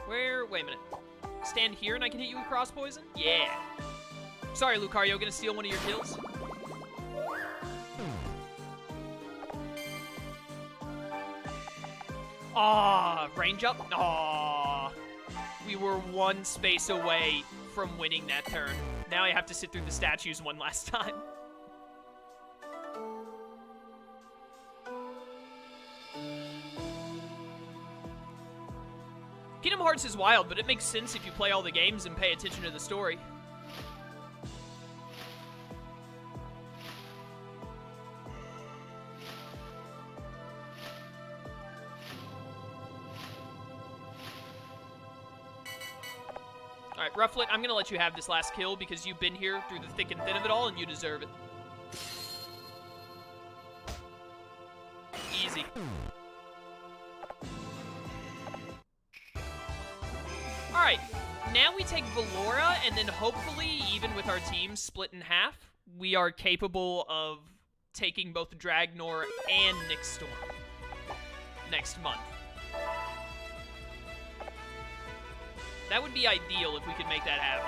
Wait a minute. Stand here and I can hit you with cross poison? Yeah. Sorry, Lucario, gonna steal one of your kills? Ah, range up? Aw. We were one space away from winning that turn. Now I have to sit through the statues one last time. Kingdom Hearts is wild, but it makes sense if you play all the games and pay attention to the story. Alright, Rufflet, I'm gonna let you have this last kill because you've been here through the thick and thin of it all and you deserve it. Easy. Alright, now we take Valora, and then hopefully, even with our team split in half, we are capable of taking both Dragnor and Nick Storm next month. That would be ideal if we could make that happen.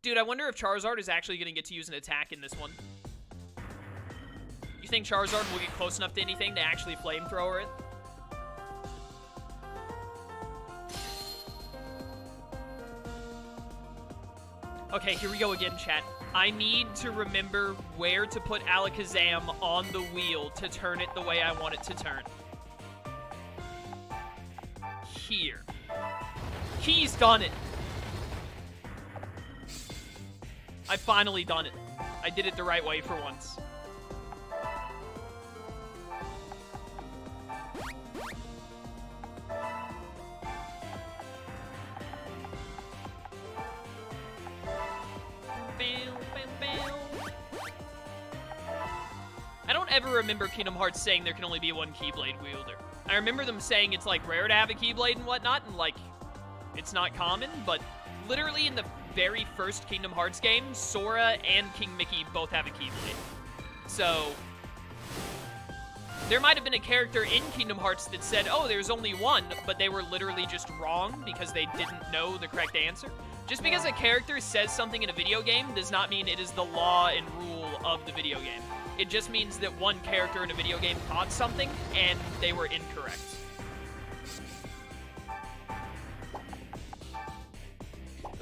Dude, I wonder if Charizard is actually going to get to use an attack in this one. You think Charizard will get close enough to anything to actually flamethrower it? Okay, here we go again, chat. I need to remember where to put Alakazam on the wheel to turn it the way I want it to turn. Here. He's done it. I've finally done it. I did it the right way for once. I don't ever remember Kingdom Hearts saying there can only be one Keyblade wielder. I remember them saying it's, like, rare to have a Keyblade and whatnot, and, like, it's not common, but literally in the very first Kingdom Hearts game, Sora and King Mickey both have a Keyblade. So, there might have been a character in Kingdom Hearts that said, oh, there's only one, but they were literally just wrong because they didn't know the correct answer. Just because a character says something in a video game does not mean it is the law and rule of the video game. It just means that one character in a video game thought something, and they were incorrect.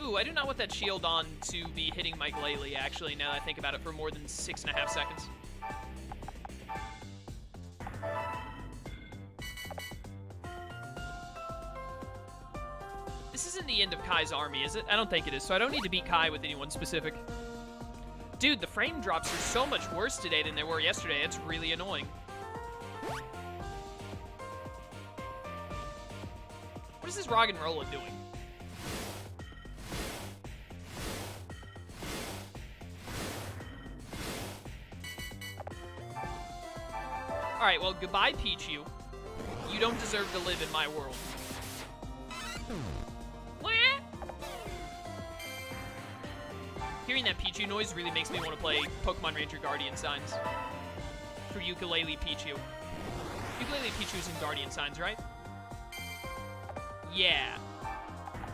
Ooh, I do not want that shield on to be hitting my Glalie, actually, now that I think about it, for more than 6.5 seconds. This isn't the end of Kai's army, is it? I don't think it is, so I don't need to beat Kai with anyone specific. Dude, the frame drops are so much worse today than they were yesterday. It's really annoying. What is this Roggenrola doing? Alright, well, goodbye, Pichu. You don't deserve to live in my world. Hearing that Pichu noise really makes me want to play Pokemon Ranger Guardian Signs for Ukulele Pichu. Ukulele Pichu's in Guardian Signs, right? Yeah.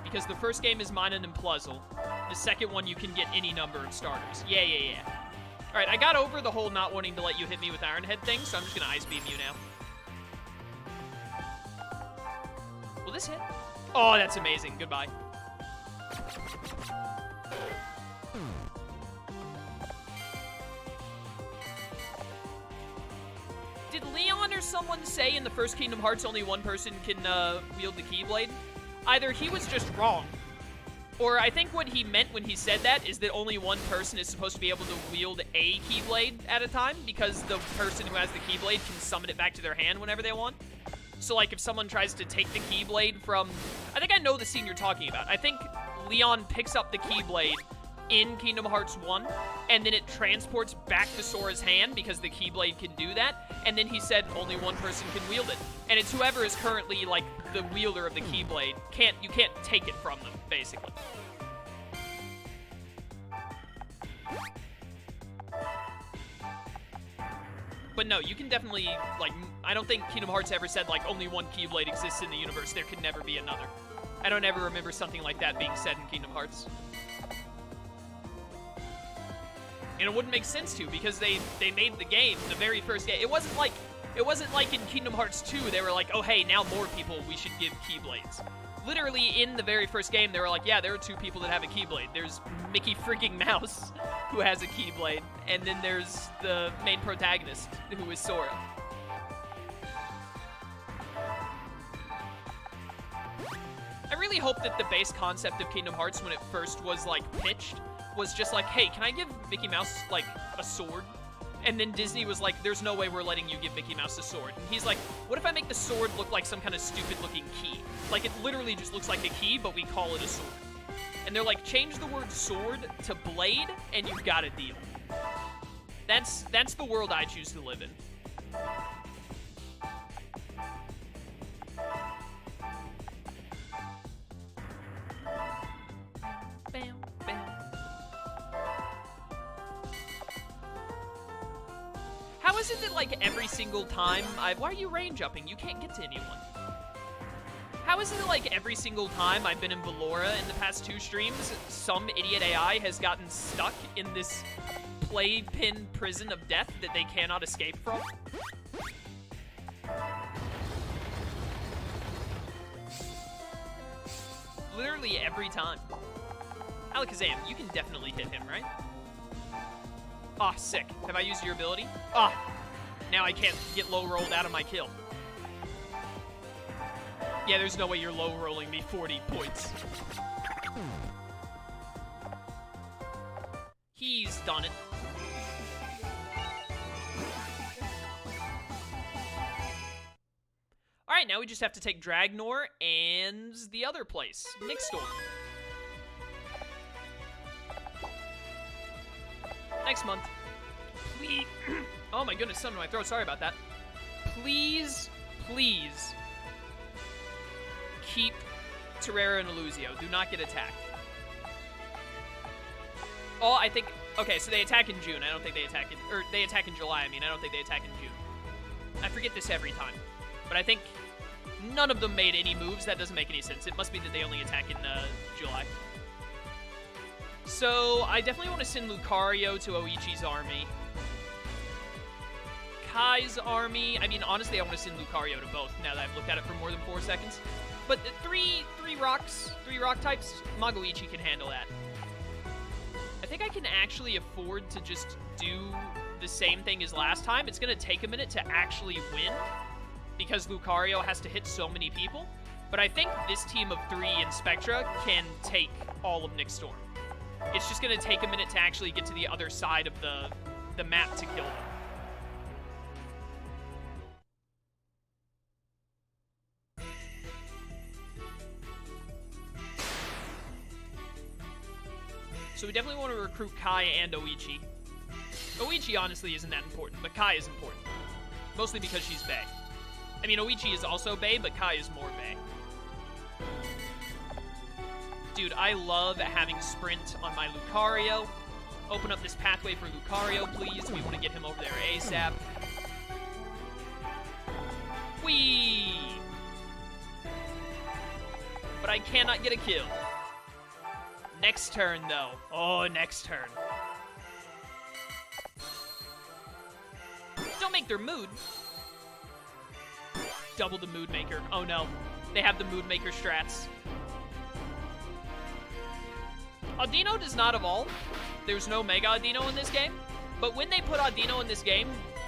Because the first game is Minun and Pleazel. The second one, you can get any number of starters. Yeah. Alright, I got over the whole not wanting to let you hit me with Iron Head thing, so I'm just going to Ice Beam you now. Will this hit? Oh, that's amazing. Goodbye. Did Leon or someone say in the first Kingdom Hearts only one person can wield the Keyblade? Either he was just wrong, or I think what he meant when he said that is that only one person is supposed to be able to wield a Keyblade at a time, because the person who has the Keyblade can summon it back to their hand whenever they want. So, like, if someone tries to take the Keyblade from... I think I know the scene you're talking about. I think Leon picks up the Keyblade in Kingdom Hearts 1, and then it transports back to Sora's hand because the Keyblade can do that, and then he said only one person can wield it. And it's whoever is currently, like, the wielder of the Keyblade. You can't take it from them, basically. But no, you can definitely, like, I don't think Kingdom Hearts ever said, like, only one Keyblade exists in the universe. There can never be another. I don't ever remember something like that being said in Kingdom Hearts. And it wouldn't make sense to, because they made the game, the very first game. It wasn't like in Kingdom Hearts 2, they were like, oh, hey, now more people we should give Keyblades. Literally, in the very first game, they were like, yeah, there are 2 people that have a Keyblade. There's Mickey freaking Mouse, who has a Keyblade, and then there's the main protagonist, who is Sora. I really hope that the base concept of Kingdom Hearts, when it first was, like, pitched, was just like, hey, can I give Mickey Mouse, like, a sword? And then Disney was like, there's no way we're letting you give Mickey Mouse a sword. And he's like, what if I make the sword look like some kind of stupid-looking key? Like, it literally just looks like a key, but we call it a sword. And they're like, change the word sword to blade, and you've got a deal. That's the world I choose to live in. Bam, bam. How is it that, like, every single time why are you range jumping? You can't get to anyone. How is it that, like, every single time I've been in Valora in the past 2 streams, some idiot AI has gotten stuck in this playpen prison of death that they cannot escape from? Literally every time. Alakazam, you can definitely hit him, right? Ah, sick. Have I used your ability? Ah, now I can't get low rolled out of my kill. Yeah, there's no way you're low rolling me 40 points. He's done it. Alright, now we just have to take Dragnor and the other place, Nixstorm. Next month. Please. Oh my goodness, something in my throat. Sorry about that. Please, please keep Terrera and Illusio. Do not get attacked. Oh, I think... Okay, so they attack in June. I don't think they attack in... Or, they attack in July, I mean. I don't think they attack in June. I forget this every time. But I think none of them made any moves. That doesn't make any sense. It must be that they only attack in July. So, I definitely want to send Lucario to Oichi's army. Kai's army... I mean, honestly, I want to send Lucario to both, now that I've looked at it for more than 4 seconds. But the three rock types, Magoichi can handle that. I think I can actually afford to just do the same thing as last time. It's going to take a minute to actually win, because Lucario has to hit so many people. But I think this team of 3 in Spectra can take all of Nixstorm. It's just going to take a minute to actually get to the other side of the map to kill them. So we definitely want to recruit Kai and Oichi. Oichi honestly isn't that important, but Kai is important. Mostly because she's Bae. I mean, Oichi is also Bae, but Kai is more Bae. Dude, I love having Sprint on my Lucario. Open up this pathway for Lucario, please. We want to get him over there ASAP. Whee! But I cannot get a kill. Next turn, though. Oh, next turn. Don't make their mood. Double the mood maker. Oh, no. They have the mood maker strats. Audino does not evolve. There's no Mega Audino in this game. But when they put Audino in this game,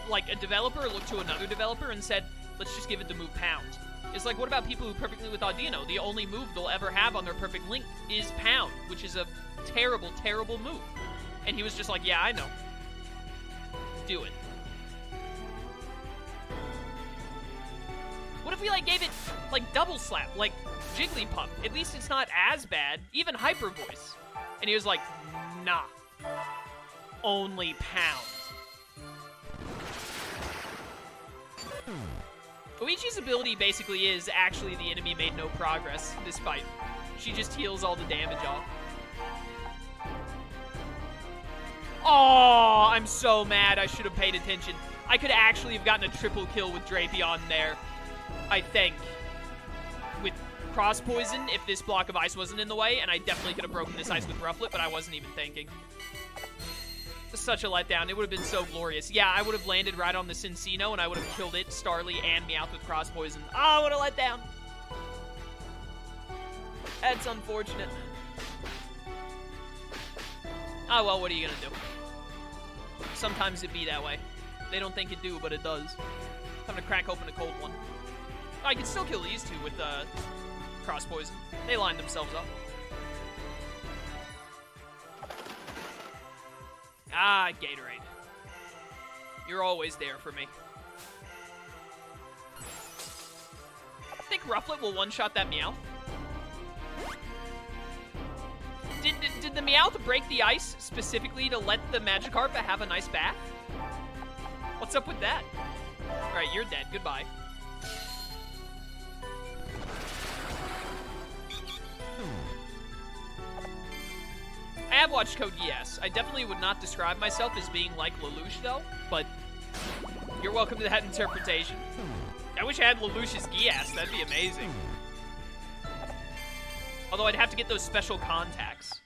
like, a developer looked to another developer and said, let's just give it the move Pound. It's like, what about people who perfectly with Audino? The only move they'll ever have on their perfect link is Pound, which is a terrible, terrible move. And he was just like, yeah, I know. Do it. What if we, like, gave it, like, double slap, like Jigglypuff? At least it's not as bad. Even Hyper Voice. And he was like, nah. Only Pound. Oichi's ability basically is actually the enemy made no progress this fight. She just heals all the damage off. Oh, I'm so mad. I should have paid attention. I could actually have gotten a triple kill with Drapion there, I think. With Cross Poison, if this block of ice wasn't in the way, and I definitely could have broken this ice with Rufflet, but I wasn't even thinking. Such a letdown. It would have been so glorious. Yeah, I would have landed right on the Cincino, and I would have killed it, Starly, and Meowth with Cross Poison. Oh, what a letdown. That's unfortunate. Oh, well, what are you gonna do? Sometimes it be that way. They don't think it do, but it does. Time to crack open a cold one. Oh, I can still kill these two with Cross Poison. They lined themselves up. Ah, Gatorade. You're always there for me. I think Rufflet will one-shot that Meowth. Did the Meowth break the ice specifically to let the Magikarp have a nice bath? What's up with that? Alright, you're dead. Goodbye. I have watched Code Geass. I definitely would not describe myself as being like Lelouch, though, but you're welcome to that interpretation. I wish I had Lelouch's Geass. That'd be amazing. Although I'd have to get those special contacts.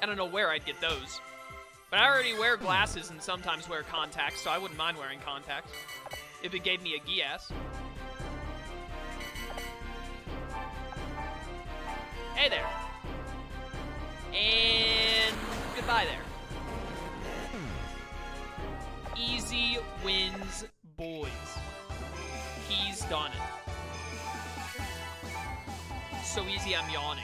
I don't know where I'd get those. But I already wear glasses and sometimes wear contacts, so I wouldn't mind wearing contacts if it gave me a Geass. Hey there. And goodbye there. Easy wins, boys. He's done it. So easy, I'm yawning.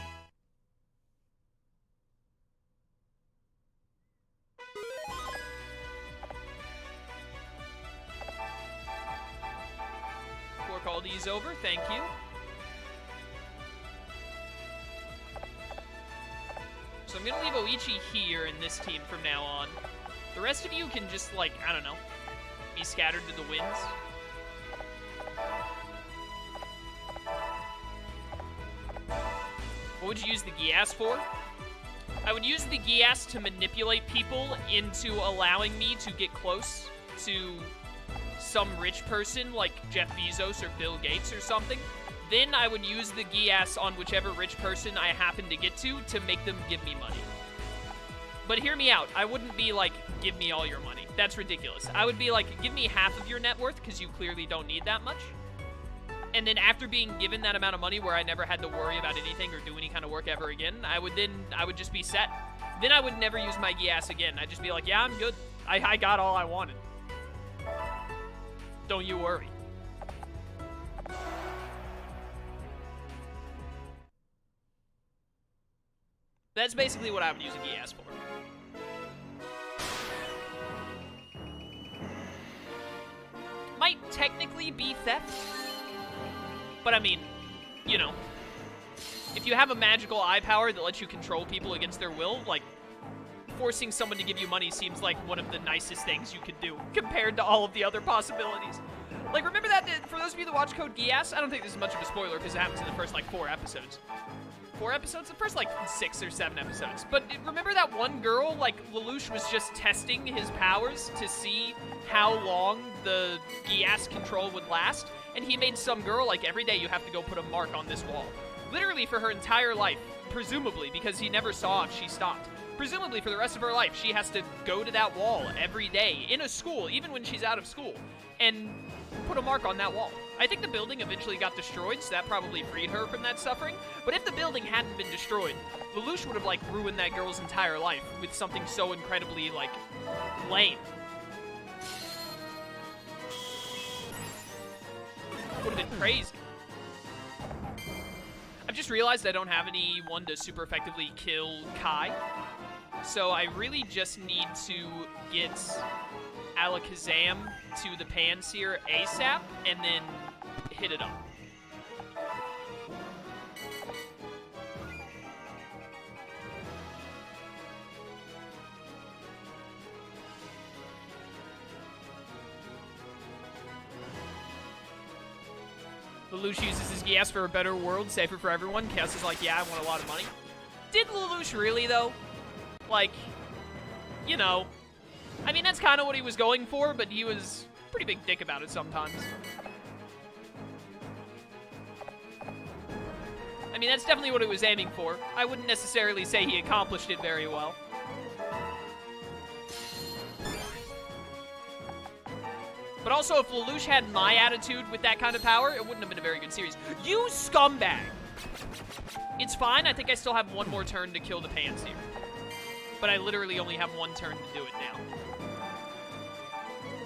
Work all these over, thank you. So I'm gonna leave Oichi here in this team from now on. The rest of you can just, like, I don't know, be scattered to the winds. What would you use the Geass for? I would use the Geass to manipulate people into allowing me to get close to some rich person like Jeff Bezos or Bill Gates or something. Then I would use the Geass on whichever rich person I happen to get to make them give me money. But hear me out. I wouldn't be like, give me all your money. That's ridiculous. I would be like, give me half of your net worth because you clearly don't need that much. And then after being given that amount of money where I never had to worry about anything or do any kind of work ever again, I would just be set. Then I would never use my Geass again. I'd just be like, yeah, I'm good. I got all I wanted. Don't you worry. That's basically what I would use a Geass for. Might technically be theft. But I mean, you know, if you have a magical eye power that lets you control people against their will, like, forcing someone to give you money seems like one of the nicest things you could do compared to all of the other possibilities. Like, remember that, for those of you that watch Code Geass, I don't think this is much of a spoiler because it happens in the first, like, 4 episodes. 4 episodes? The first, like, 6 or 7 episodes. But remember that one girl, like, Lelouch was just testing his powers to see how long the Geass control would last? And he made some girl, like, every day you have to go put a mark on this wall. Literally for her entire life, presumably, because he never saw if she stopped. Presumably for the rest of her life, she has to go to that wall every day, in a school, even when she's out of school, and put a mark on that wall. I think the building eventually got destroyed, so that probably freed her from that suffering. But if the building hadn't been destroyed, Lelouch would have, like, ruined that girl's entire life with something so incredibly, like, lame. Would have been crazy. I've just realized I don't have anyone to super effectively kill Kai. So I really just need to get Alakazam to the Panseer ASAP and then hit it up. Lelouch uses his Geass for a better world, safer for everyone. Chaos is like, yeah, I want a lot of money. Did Lelouch really, though? Like, you know, I mean, that's kind of what he was going for, but he was a pretty big dick about it sometimes. I mean, that's definitely what he was aiming for. I wouldn't necessarily say he accomplished it very well. But also, if Lelouch had my attitude with that kind of power, it wouldn't have been a very good series. You scumbag! It's fine. I think I still have one more turn to kill the Pants here. But I literally only have one turn to do it now.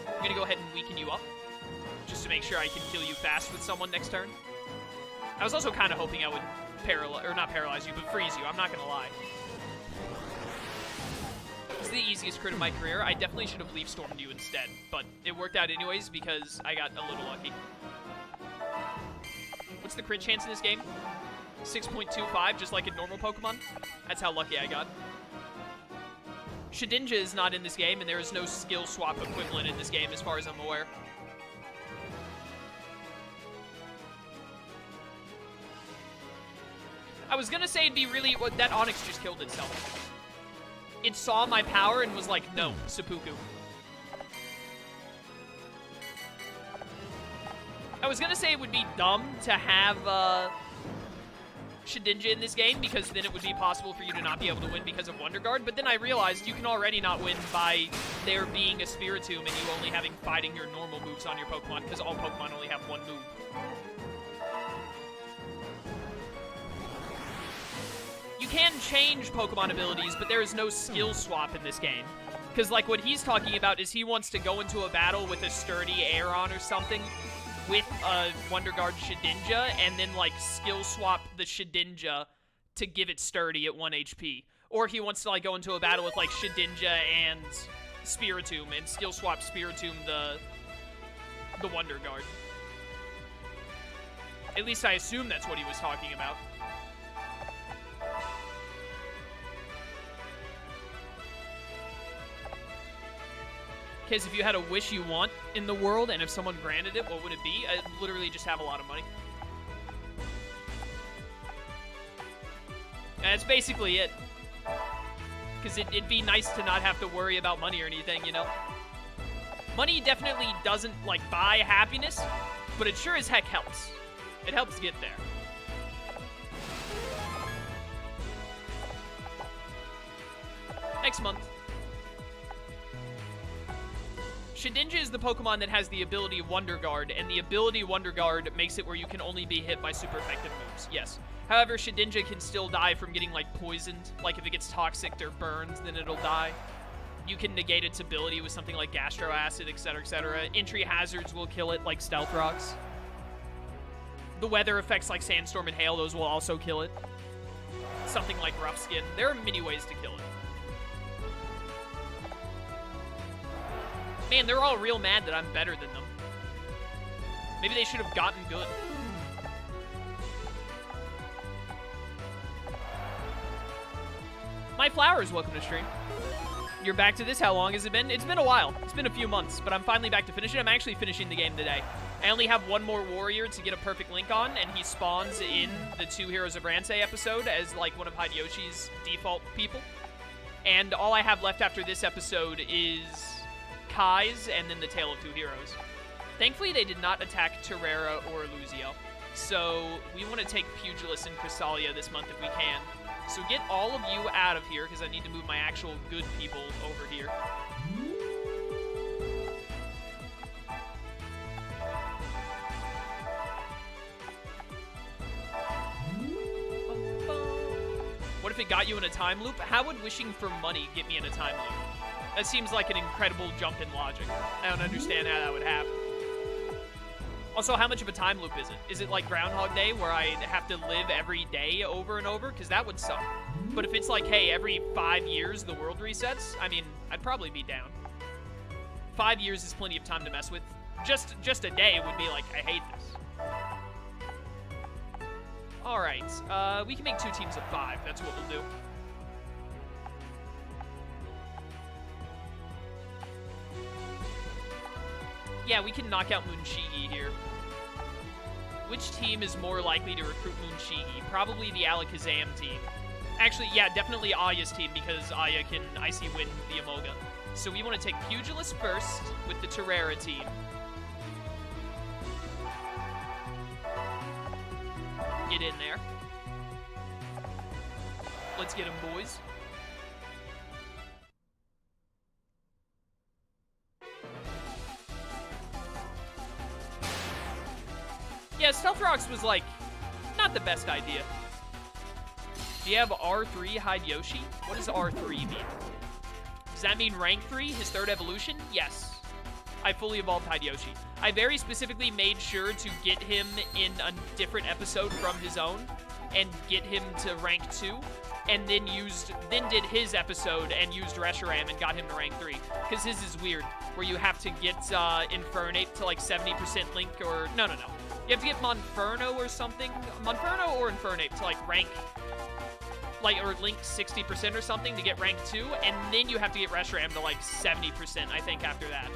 I'm gonna go ahead and weaken you up, just to make sure I can kill you fast with someone next turn. I was also kind of hoping I would not paralyze you, but freeze you. I'm not gonna lie. It's the easiest crit of my career. I definitely should have Leaf Stormed you instead, but it worked out anyways because I got a little lucky. What's the crit chance in this game? 6.25, just like in normal Pokemon. That's how lucky I got. Shedinja is not in this game, and there is no skill swap equivalent in this game as far as I'm aware. I was gonna say it'd be really... Well, that Onix just killed itself. It saw my power and was like, no, seppuku. I was gonna say it would be dumb to have Shedinja in this game, because then it would be possible for you to not be able to win because of Wonder Guard, but then I realized you can already not win by there being a Spiritomb and you only having fighting your normal moves on your Pokemon, because all Pokemon only have one move. You can change Pokemon abilities, but there is no skill swap in this game. Because, like, what he's talking about is he wants to go into a battle with a sturdy Aeron or something with a Wonder Guard Shedinja, and then, like, skill swap the Shedinja to give it sturdy at 1 HP. Or he wants to, like, go into a battle with, like, Shedinja and Spiritomb, and skill swap Spiritomb the Wonder Guard. At least I assume that's what he was talking about. Because if you had a wish you want in the world, and if someone granted it, what would it be? I'd literally just have a lot of money. And that's basically it. Because it'd be nice to not have to worry about money or anything, you know? Money definitely doesn't, like, buy happiness, but it sure as heck helps. It helps get there. Next month. Shedinja is the Pokemon that has the ability Wonder Guard, and the ability Wonder Guard makes it where you can only be hit by super effective moves, yes. However, Shedinja can still die from getting, like, poisoned. Like, if it gets toxic or burned, then it'll die. You can negate its ability with something like Gastro Acid, etc., etc. Entry hazards will kill it, like Stealth Rocks. The weather effects like Sandstorm and Hail, those will also kill it. Something like Rough Skin. There are many ways to kill it. Man, they're all real mad that I'm better than them. Maybe they should have gotten good. My Flowers, welcome to stream. You're back to this? How long has it been? It's been a while. It's been a few months, but I'm finally back to finish it. I'm actually finishing the game today. I only have one more warrior to get a perfect link on, and he spawns in the 2 Heroes of Ransei episode as, like, one of Hideyoshi's default people. And all I have left after this episode is Kai's, and then the Tale of 2 Heroes. Thankfully, they did not attack Terrera or Luzio, so we want to take Pugilus and Cresselia this month if we can. So get all of you out of here, because I need to move my actual good people over here. What if it got you in a time loop? How would wishing for money get me in a time loop? That seems like an incredible jump in logic. I don't understand how that would happen. Also, how much of a time loop is it? Is it like Groundhog Day, where I have to live every day over and over? Because that would suck. But if it's like, hey, every 5 years the world resets, I mean, I'd probably be down. 5 years is plenty of time to mess with. Just a day would be like, I hate this. Alright, we can make 2 teams of 5. That's what we'll do. Yeah, we can knock out Moonshigi here. Which team is more likely to recruit Moonshigi? Probably the Alakazam team. Actually, yeah, definitely Aya's team, because Aya can Icy Wind the Amoga. So we want to take Pugilist first with the Terrera team. Get in there. Let's get him, boys. Yeah, Stealth Rocks was, like, not the best idea. Do you have R3 hide Yoshi? What does R3 mean? Does that mean rank 3, his third evolution? Yes. I fully evolved hide Yoshi. I very specifically made sure to get him in a different episode from his own and get him to rank 2, and then did his episode and used Reshiram and got him to rank 3. Because his is weird, where you have to get Infernape to like 70% Link, or no. You have to get Monferno or something. Monferno or Infernape to like rank, like, or Link 60% or something to get rank 2, and then you have to get Reshiram to like 70%, I think, after that.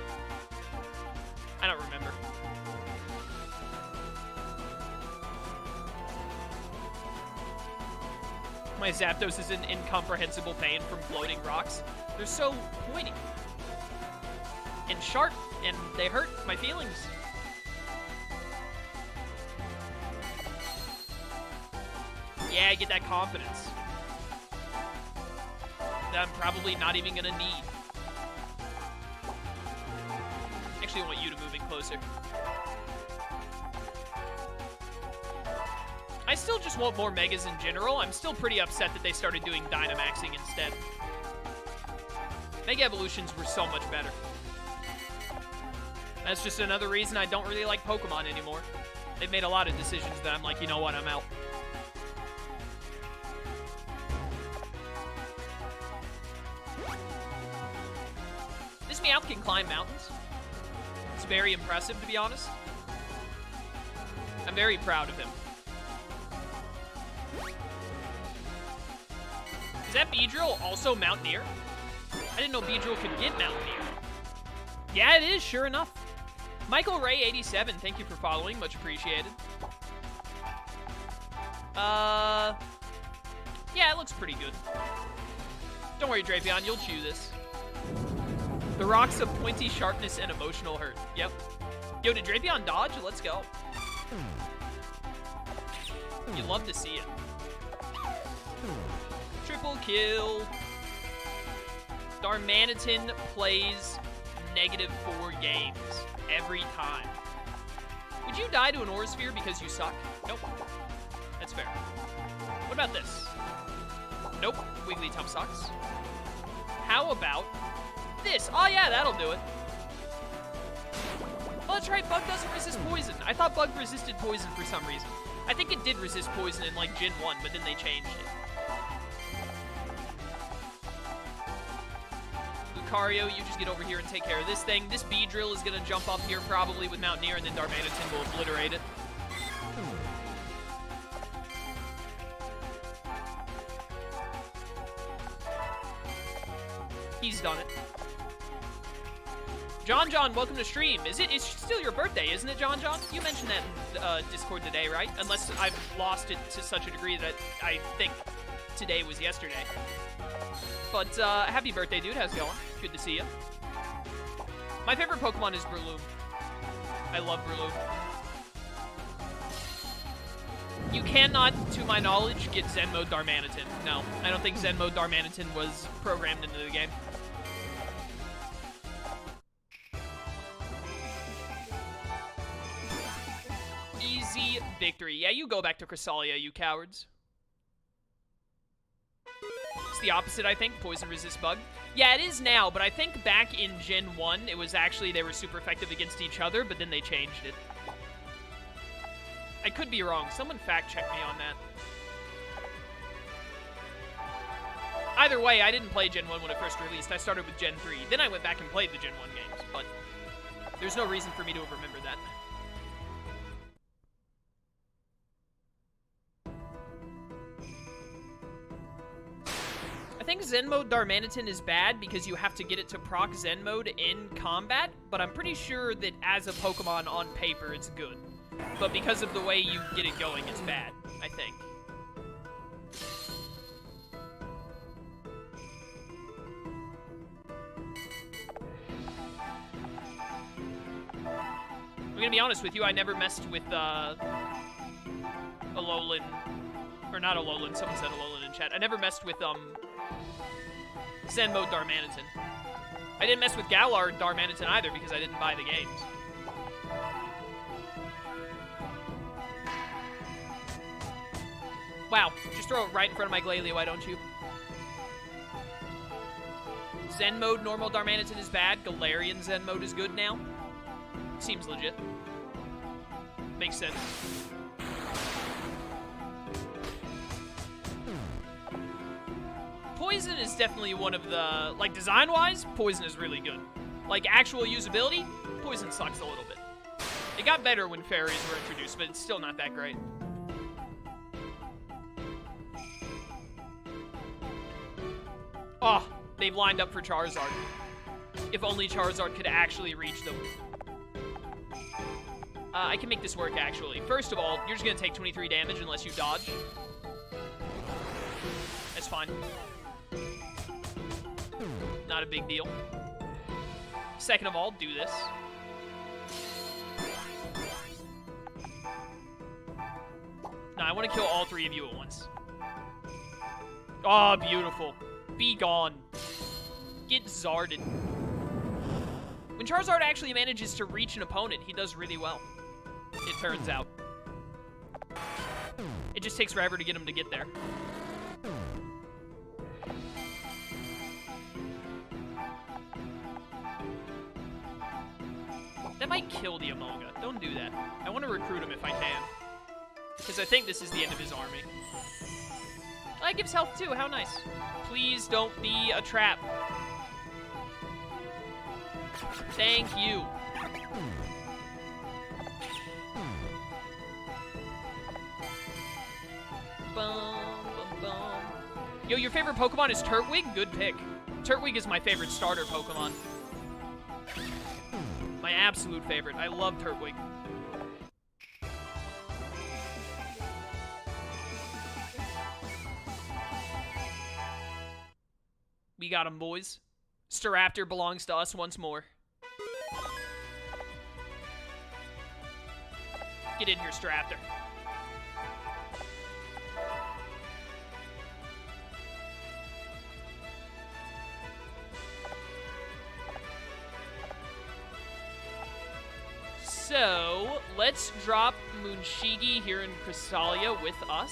I don't remember. My Zapdos is in incomprehensible pain from floating rocks. They're so pointy and sharp, and they hurt my feelings. Yeah, get that confidence that I'm probably not even gonna need. Actually, I want you to move in closer. I still just want more Megas in general. I'm still pretty upset that they started doing Dynamaxing instead. Mega Evolutions were so much better. That's just another reason I don't really like Pokemon anymore. They've made a lot of decisions that I'm like, you know what, I'm out. This Meowth can climb mountains. It's very impressive, to be honest. I'm very proud of him. Is that Beedrill also Mountaineer? I didn't know Beedrill could get Mountaineer. Yeah, it is, sure enough. Michael Ray 87, thank you for following. Much appreciated. Yeah, it looks pretty good. Don't worry, Drapion, you'll chew this. The rocks of pointy sharpness and emotional hurt. Yep. Yo, did Drapion dodge? Let's go. You love to see it. Triple kill. Darmanitan plays -4 games every time. Would you die to an Aurasphere because you suck? Nope. That's fair. What about this? Nope. Wigglytuff sucks. How about this? Oh yeah, that'll do it. Oh, that's right, Bug doesn't resist poison. I thought Bug resisted poison for some reason. I think it did resist poison in like Gen 1, but then they changed it. Lucario, you just get over here and take care of this thing. This Beedrill is gonna jump up here probably with Mountaineer, and then Darmanitan will obliterate it. He's done it. John, welcome to stream. It's still your birthday, isn't it, John? You mentioned that in Discord today, right? Unless I've lost it to such a degree that I think today was yesterday. But happy birthday, dude. How's it going? Good to see you. My favorite Pokemon is Breloom. I love Breloom. You cannot, to my knowledge, get Zen Mode Darmanitan. No, I don't think Zen Mode Darmanitan was programmed into the game. Easy victory. Yeah, you go back to Cresselia, you cowards. It's the opposite, I think. Poison resist Bug. Yeah, it is now, but I think back in Gen 1, it was actually they were super effective against each other, but then they changed it. I could be wrong. Someone fact-check me on that. Either way, I didn't play Gen 1 when it first released. I started with Gen 3. Then I went back and played the Gen 1 games, but there's no reason for me to have remembered that. I think Zen Mode Darmanitan is bad because you have to get it to proc Zen Mode in combat, but I'm pretty sure that as a Pokemon on paper, it's good. But because of the way you get it going, it's bad, I think. gonna be honest with you, I never messed with, Alolan, or not Alolan, someone said Alolan in chat. I never messed with, Zen Mode Darmanitan. I didn't mess with Galar Darmanitan either because I didn't buy the games. Wow, just throw it right in front of my Glalie, why don't you? Zen Mode normal Darmanitan is bad. Galarian Zen Mode is good now. Seems legit. Makes sense. Poison is definitely one of the... Like, design-wise, Poison is really good. Like, actual usability, Poison sucks a little bit. It got better when fairies were introduced, but it's still not that great. Oh, they've lined up for Charizard. If only Charizard could actually reach them. I can make this work, actually. First of all, you're just going to take 23 damage unless you dodge. That's fine. Not a big deal. Second of all, do this. Now, I want to kill all three of you at once. Oh, beautiful. Be gone. Get Zarded. When Charizard actually manages to reach an opponent, he does really well. It turns out. It just takes forever to get him to get there. That might kill the Emolga. Don't do that. I want to recruit him if I can. Because I think this is the end of his army. Oh, it gives health too. How nice. Please don't be a trap. Thank you. Bum, bum, bum. Yo, your favorite Pokemon is Turtwig? Good pick. Turtwig is my favorite starter Pokemon. My absolute favorite. I love Turtwig. We got him, boys. Staraptor belongs to us once more. Get in here, Staraptor. So, let's drop Moonshigi here in Cresselia with us.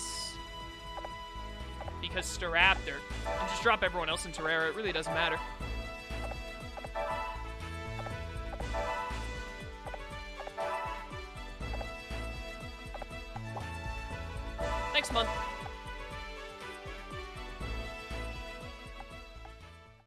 Because Staraptor. And just drop everyone else in Terrera. It really doesn't matter. Next month.